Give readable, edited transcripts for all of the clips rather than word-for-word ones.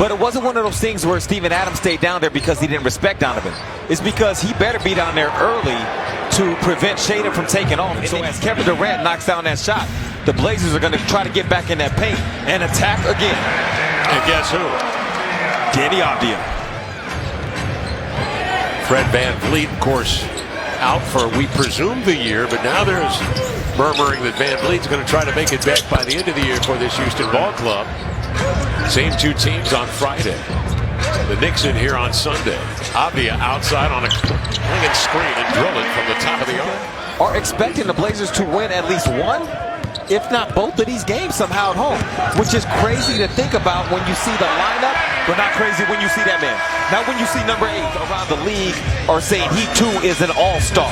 But it wasn't one of those things where Steven Adams stayed down there because he didn't respect Donovan. It's because he better be down there early to prevent Shaden from taking off. And so as Kevin Durant knocks down that shot, the Blazers are going to try to get back in that paint and attack again. And guess who? Deni Avdija. Fred VanVleet, of course, out for, we presume, the year, but now there's murmuring that VanVleet's going to try to make it back by the end of the year for this Houston ball club. Same two teams on Friday. The Knicks in here on Sunday. Avdija outside on a swinging screen and drill it from the top of the arc. Are expecting the Blazers to win at least one, if not both of these games somehow at home, which is crazy to think about when you see the lineup, but not crazy when you see that man. Now when you see number 8 around the league are saying he too is an all-star.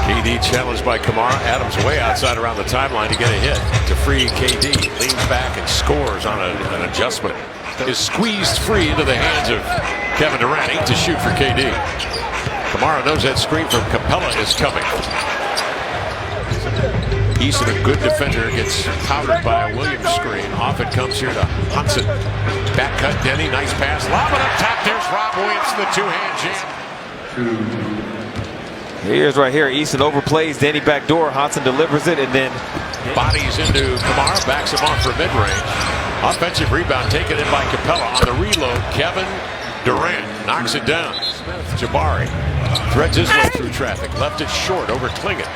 KD challenged by Kamara. Adams way outside around the timeline to get a hit to free KD. Leans back and scores on an adjustment. Is squeezed free into the hands of Kevin Durant. 8 to shoot for KD. Kamara knows that screen from Capella is coming. Easton, a good defender, gets powdered by a Williams screen. Off it comes here to Hudson. Back cut, Deni, nice pass. Lob it up top. There's Rob Williams, the two-hand jam. Here's right here. Easton overplays Deni backdoor. Hudson delivers it and then bodies into Kamara, backs him off for mid-range. Offensive rebound taken in by Capella. On the reload, Kevin Durant knocks it down. Jabari threads his way through traffic. Left it short over Klingit.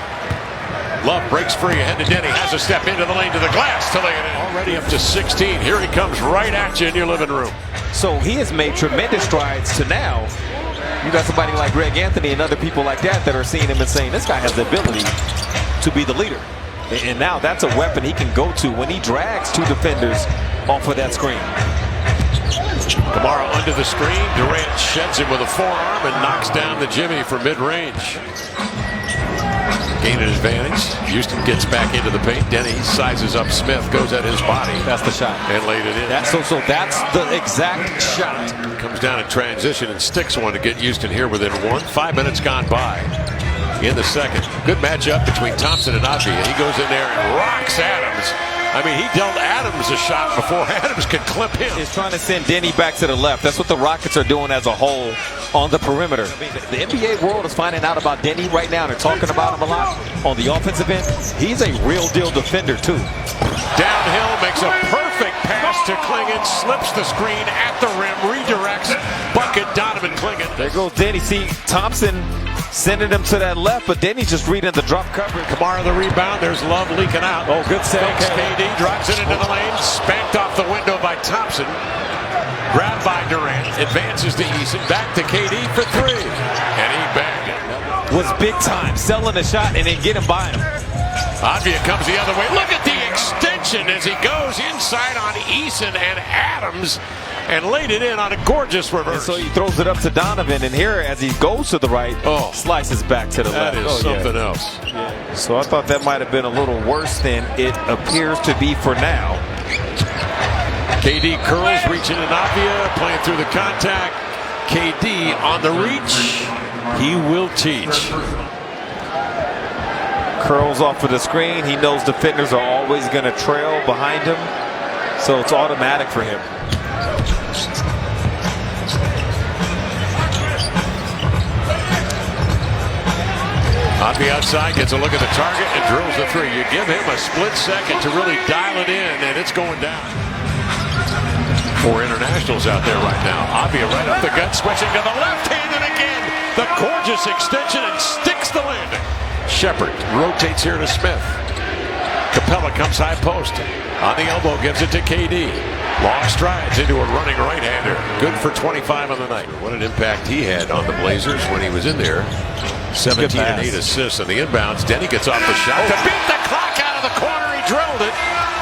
Love breaks free ahead to Deni. Has a step into the lane to the glass to lay it in. Already up to 16. Here he comes right at you in your living room. So he has made tremendous strides to now. You got somebody like Greg Anthony and other people like that that are seeing him and saying this guy has the ability to be the leader. And now that's a weapon he can go to when he drags 2 defenders off of that screen. Kamara under the screen. Durant sheds him with a forearm and knocks down the Jimmy for mid-range. Gain an advantage. Houston gets back into the paint. Deni sizes up Smith, goes at his body. That's the shot. And laid it in. That's the exact shot. Comes down in transition and sticks one to get Houston here within 1. 5 minutes gone by in the second. Good matchup between Thompson and Avdija. He goes in there and rocks Adams. I mean, he dealt Adams a shot before Adams could clip him. He's trying to send Deni back to the left. That's what the Rockets are doing as a whole on the perimeter. The NBA world is finding out about Deni right now. They're talking about him a lot on the offensive end. He's a real deal defender, too. Downhill, makes a perfect pass to Klingit, slips the screen at the rim, redirects, bucket, Donovan Klingit. There goes Deni. See, Thompson sending him to that left, but Deni's just reading the drop coverage. Kamara the rebound. There's Love leaking out. Oh, good save. KD drops it into the lane, spanked off the window by Thompson. Grabbed by Durant, advances to Easton, back to KD for 3. And he bagged it. Was big time, selling the shot and then getting by him. Avdija comes the other way. Look at the extension as he goes inside on Easton and Adams and laid it in on a gorgeous reverse. And so he throws it up to Donovan, and here as he goes to the right, slices back to the left. That is something else. Yeah. So I thought that might have been a little worse than it appears to be for now. KD curls, reaching to Avdija, playing through the contact. KD on the reach. He will teach. Curls off of the screen. He knows defenders are always going to trail behind him, so it's automatic for him. Avdija outside, gets a look at the target and drills the 3. You give him a split second to really dial it in, and it's going down. 4 internationals out there right now. Avdija right up the gut, switching to the left hand, and again, the gorgeous extension and sticks the landing. Shepard rotates here to Smith. Capella comes high post. On the elbow, gives it to KD. Long strides into a running right-hander. Good for 25 on the night. What an impact he had on the Blazers when he was in there. 17 and 8 assists on the inbounds. Deni gets off the shot to beat the clock out of the corner. He drilled it,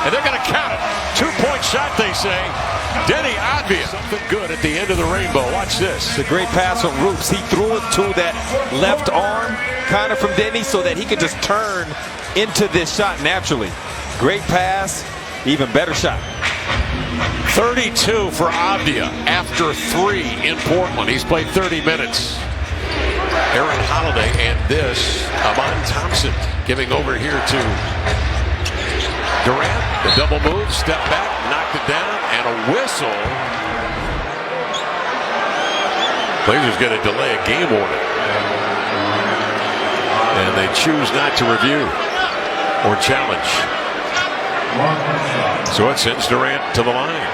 and they're going to count it. 2-point shot, they say. Deni Avdija. Something good at the end of the rainbow. Watch this. It's a great pass from Roops. He threw it to that left arm, kind of from Deni, so that he could just turn into this shot naturally. Great pass, even better shot. 32 for Avdija after 3 in Portland. He's played 30 minutes. Aaron Holiday and this, Amon Thompson giving over here to Durant. The double move, step back, knocked it down, and a whistle. Blazers going to delay a game order. And they choose not to review or challenge. So it sends Durant to the line.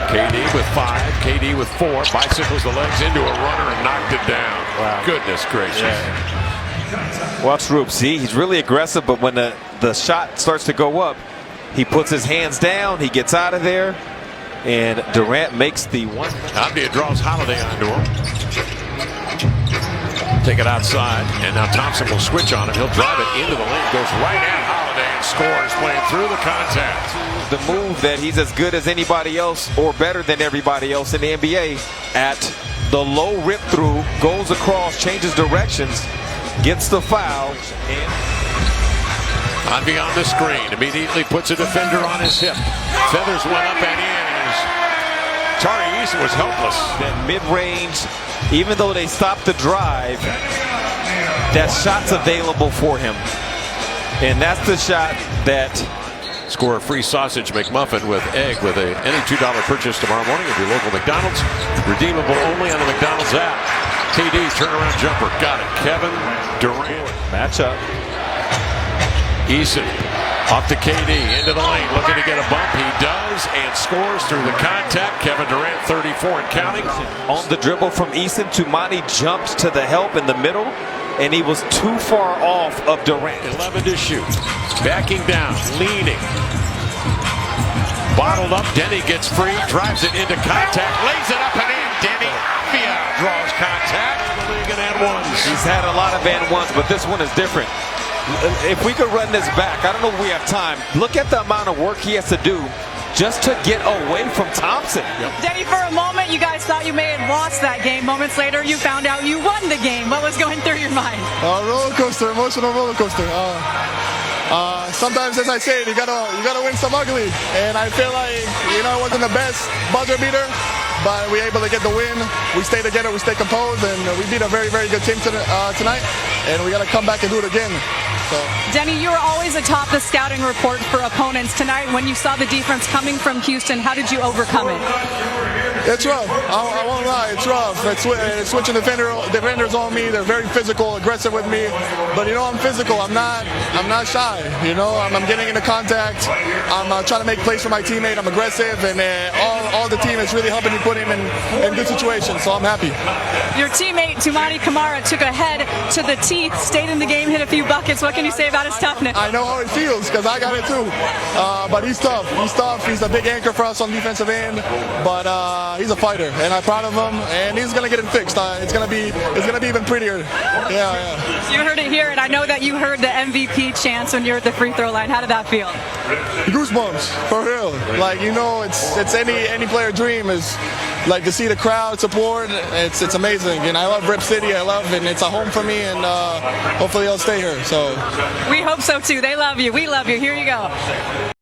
KD with 5, KD with 4, bicycles the legs into a runner and knocked it down. Wow. Goodness gracious. Yeah. Watch Roop. See, he's really aggressive, but when the shot starts to go up, he puts his hands down, he gets out of there, and Durant makes the one. Avdija draws Holiday onto him. Take it outside, and now Thompson will switch on him. He'll drive it into the lane, goes right at Holiday and scores, playing through the contact. The move that he's as good as anybody else or better than everybody else in the NBA at the low rip through, goes across, changes directions, gets the foul. Avdija on the screen, immediately puts a defender on his hip. Feathers went up and in. Tari Eason was helpless. That mid-range, even though they stopped the drive, that shot's available for him. And that's the shot that... Score a free sausage McMuffin with egg with any $2 purchase tomorrow morning at your local McDonald's. Redeemable only on the McDonald's app. KD's turnaround jumper. Got it. Kevin Durant. Matchup. Eason off to KD into the lane. Looking to get a bump. He does and scores through the contact. Kevin Durant 34 and counting. On the dribble from Eason, Tumani jumped to the help in the middle, and he was too far off of Durant. 11 to shoot. Backing down, leaning. Bottled up, Deni gets free, drives it into contact, lays it up and in. Deni Avdija draws contact. The league in and ones. He's had a lot of and ones, but this one is different. If we could run this back, I don't know if we have time. Look at the amount of work he has to do just to get away from Thompson. Yep. Deni, for a moment, you guys thought you may have lost that game. Moments later, you found out you won the game. What was going through your mind? Roller coaster, emotional roller coaster. Sometimes, as I said, you gotta win some ugly, and I feel like it wasn't the best buzzer beater, but we were able to get the win. We stay together, we stay composed, and we beat a very, very good team tonight, and we gotta come back and do it again. So. Deni, you were always atop the scouting report for opponents. Tonight, when you saw the defense coming from Houston, how did you overcome it? It's rough. I won't lie. It's rough. It's switching defenders on me. They're very physical, aggressive with me. But I'm physical. I'm not shy. I'm getting into contact. I'm trying to make plays for my teammate. I'm aggressive, and all the team is really helping me put him in good situations. So I'm happy. Your teammate Toumani Camara took a head to the teeth, stayed in the game, hit a few buckets. What can you say about his toughness? I know how it feels because I got it too. But he's tough. He's tough. He's a big anchor for us on defensive end. But he's a fighter, and I'm proud of him. And he's gonna get it fixed. It's gonna be even prettier. Yeah. You heard it here, and I know that you heard the MVP chants when you were at the free throw line. How did that feel? Goosebumps, for real. Like it's any player dream is like to see the crowd support. It's amazing, and I love Rip City. I love it, and it's a home for me, and hopefully I'll stay here. So we hope so too. They love you. We love you. Here you go.